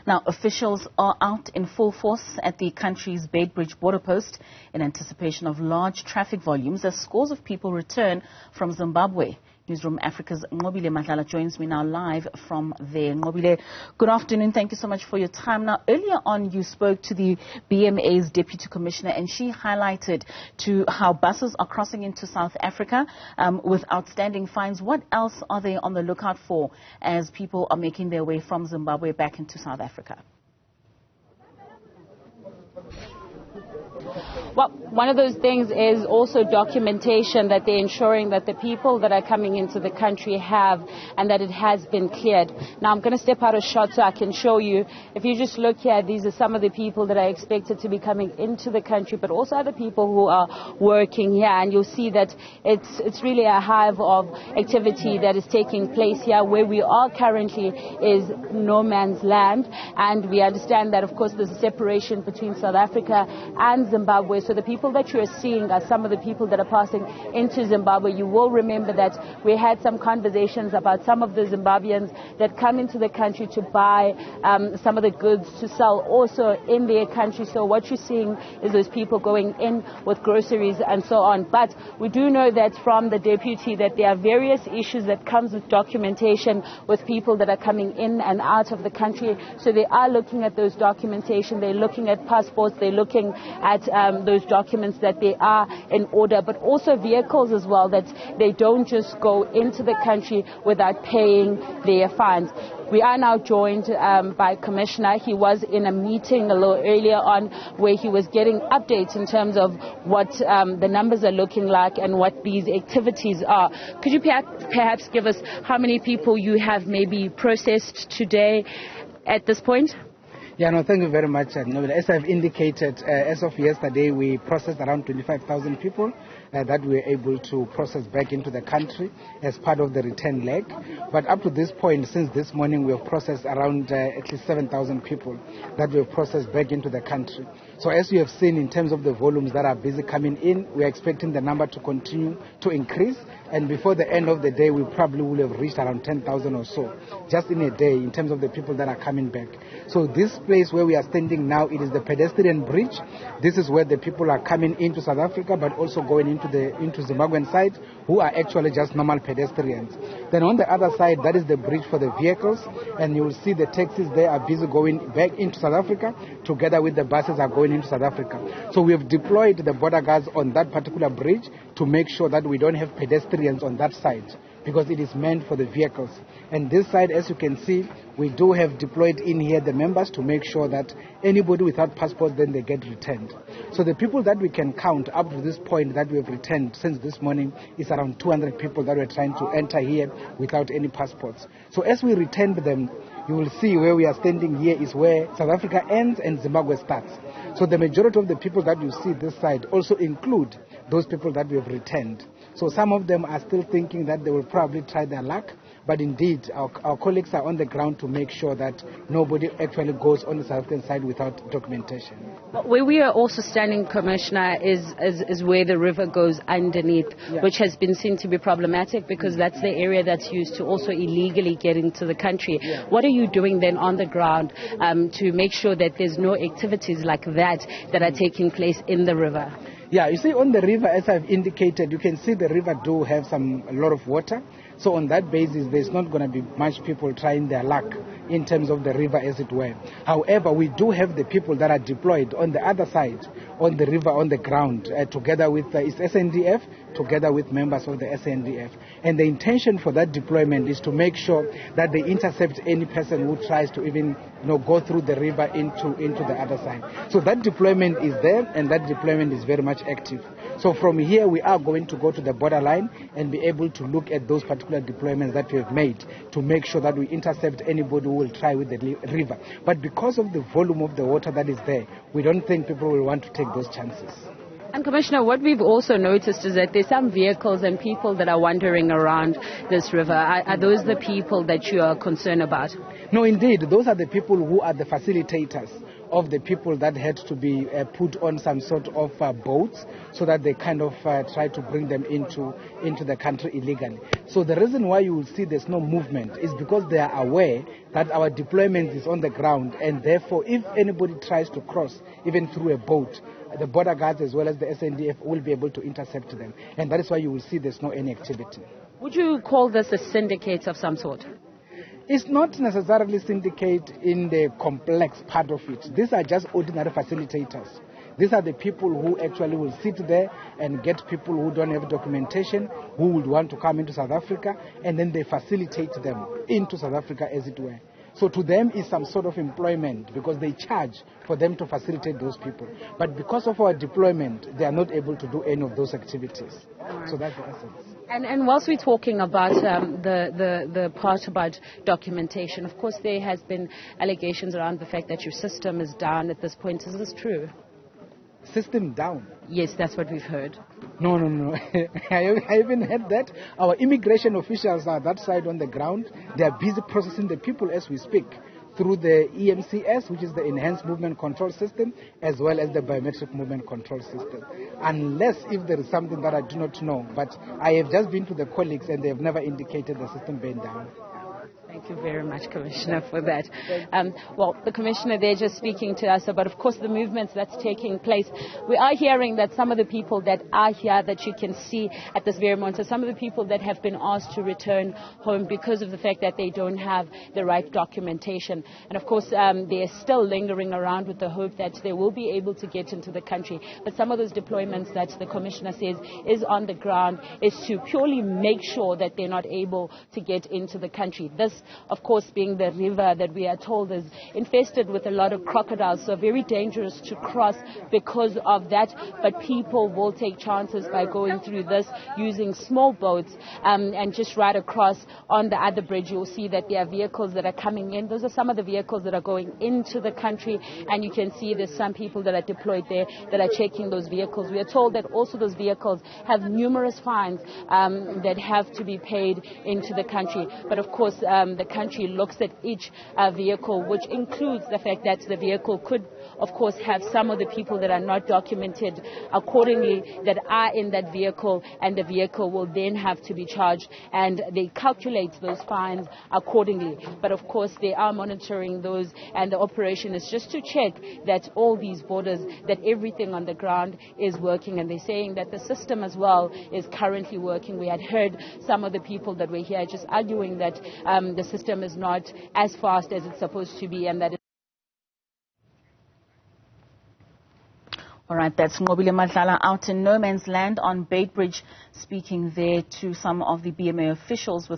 Now, officials are out in full force at the country's Beitbridge border post in anticipation of large traffic volumes as scores of people return from Zimbabwe. Newzroom Afrika's Nqobile Madlala joins me now live from there. Nqobile, good afternoon. Thank you so much for your time. Now, earlier on, you spoke to the BMA's Deputy Commissioner, and she highlighted to how buses are crossing into South Africa with outstanding fines. What else are they on the lookout for as people are making their way from Zimbabwe back into South Africa? Well, one of those things is also documentation that they're ensuring that the people that are coming into the country have and that it has been cleared. Now, I'm going to step out a shot so I can show you. If you just look here, these are some of the people that are expected to be coming into the country, but also other people who are working here. And you'll see that it's really a hive of activity that is taking place here. Where we are currently is no man's land. And we understand that, of course, there's a separation between South Africa and Zimbabwe. So the people that you are seeing are some of the people that are passing into Zimbabwe. You will remember that we had some conversations about some of the Zimbabweans that come into the country to buy some of the goods to sell also in their country. So what you're seeing is those people going in with groceries and so on. But we do know that from the deputy that there are various issues that comes with documentation with people that are coming in and out of the country. So they are looking at those documentation. They're looking at passports. They're looking at those documents that they are in order, but also vehicles as well, that they don't just go into the country without paying their fines. We are now joined by Commissioner. He was in a meeting a little earlier on where he was getting updates in terms of what the numbers are looking like and what these activities are. Could you perhaps give us how many people you have maybe processed today at this point? Yeah, no, thank you very much. As I've indicated, as of yesterday, we processed around 25,000 people that we were able to process back into the country as part of the return leg. But up to this point, since this morning, we have processed around at least 7,000 people that we have processed back into the country. So as you have seen in terms of the volumes that are busy coming in, we are expecting the number to continue to increase. And before the end of the day, we probably will have reached around 10,000 or so, just in a day, in terms of the people that are coming back. So this place where we are standing now, it is the pedestrian bridge. This is where the people are coming into South Africa, but also going into Zimbabwean side, who are actually just normal pedestrians. Then on the other side, that is the bridge for the vehicles, and you will see the taxis there are busy going back into South Africa, together with the buses are going into South Africa. So we have deployed the border guards on that particular bridge to make sure that we don't have pedestrians on that side, because it is meant for the vehicles. And this side, as you can see, we do have deployed in here the members to make sure that anybody without passports, then they get returned. So the people that we can count up to this point that we have returned since this morning is around 200 people that we're trying to enter here without any passports. So as we return them, you will see where we are standing here is where South Africa ends and Zimbabwe starts. So the majority of the people that you see this side also include those people that we have returned. So some of them are still thinking that they will probably try their luck, but indeed our colleagues are on the ground to make sure that nobody actually goes on the South African side without documentation. Where we are also standing, Commissioner, is where the river goes underneath, which has been seen to be problematic because that's the area that's used to also illegally get into the country. What are you doing then on the ground to make sure that there's no activities like that are taking place in the river? Yeah, you see on the river, as I've indicated, you can see the river do have a lot of water. So on that basis, there's not going to be much people trying their luck in terms of the river, as it were. However, we do have the people that are deployed on the other side, on the river, on the ground, together with its SNDF, together with members of the SNDF. And the intention for that deployment is to make sure that they intercept any person who tries to even go through the river into the other side. So that deployment is there, and that deployment is very much active. So from here, we are going to go to the borderline and be able to look at those particular deployments that we have made to make sure that we intercept anybody who will try with the river. But because of the volume of the water that is there, we don't think people will want to take those chances. And Commissioner, what we've also noticed is that there's some vehicles and people that are wandering around this river. Are those the people that you are concerned about? No, indeed. Those are the people who are the facilitators of the people that had to be put on some sort of boats so that they kind of try to bring them into the country illegally. So the reason why you will see there's no movement is because they are aware that our deployment is on the ground, and therefore if anybody tries to cross, even through a boat, the border guards as well as the SNDF will be able to intercept them. And that is why you will see there's no any activity. Would you call this a syndicate of some sort? It's not necessarily syndicate in the complex part of it. These are just ordinary facilitators. These are the people who actually will sit there and get people who don't have documentation, who would want to come into South Africa, and then they facilitate them into South Africa, as it were. So to them is some sort of employment because they charge for them to facilitate those people. But because of our deployment, they are not able to do any of those activities. So that's the essence. And whilst we're talking about the part about documentation, of course there has been allegations around the fact that your system is down at this point. Is this true? System down? Yes, that's what we've heard. No. I haven't heard that. Our immigration officials are that side on the ground. They are busy processing the people as we speak through the EMCS, which is the Enhanced Movement Control System, as well as the Biometric Movement Control System. Unless if there is something that I do not know. But I have just been to the colleagues and they have never indicated the system being down. Thank you very much, Commissioner, for that. Well, the Commissioner there just speaking to us about, of course, the movements that's taking place. We are hearing that some of the people that are here that you can see at this very moment, so some of the people that have been asked to return home because of the fact that they don't have the right documentation. And, of course, they're still lingering around with the hope that they will be able to get into the country. But some of those deployments that the Commissioner says is on the ground is to purely make sure that they're not able to get into the country. This, of course, being the river that we are told is infested with a lot of crocodiles, so very dangerous to cross because of that. But people will take chances by going through this using small boats and just right across on the other bridge. You'll see that there are vehicles that are coming in. Those are some of the vehicles that are going into the country, and you can see there's some people that are deployed there that are checking those vehicles. We are told that also those vehicles have numerous fines that have to be paid into the country. But of course, the country looks at each vehicle, which includes the fact that the vehicle could, of course, have some of the people that are not documented accordingly that are in that vehicle, and the vehicle will then have to be charged, and they calculate those fines accordingly. But of course, they are monitoring those, and the operation is just to check that all these borders, that everything on the ground is working, and they're saying that the system as well is currently working. We had heard some of the people that were here just arguing that the system is not as fast as it's supposed to be, and that All right, that's Nqobile Madlala out in no man's land on Beitbridge, speaking there to some of the BMA officials with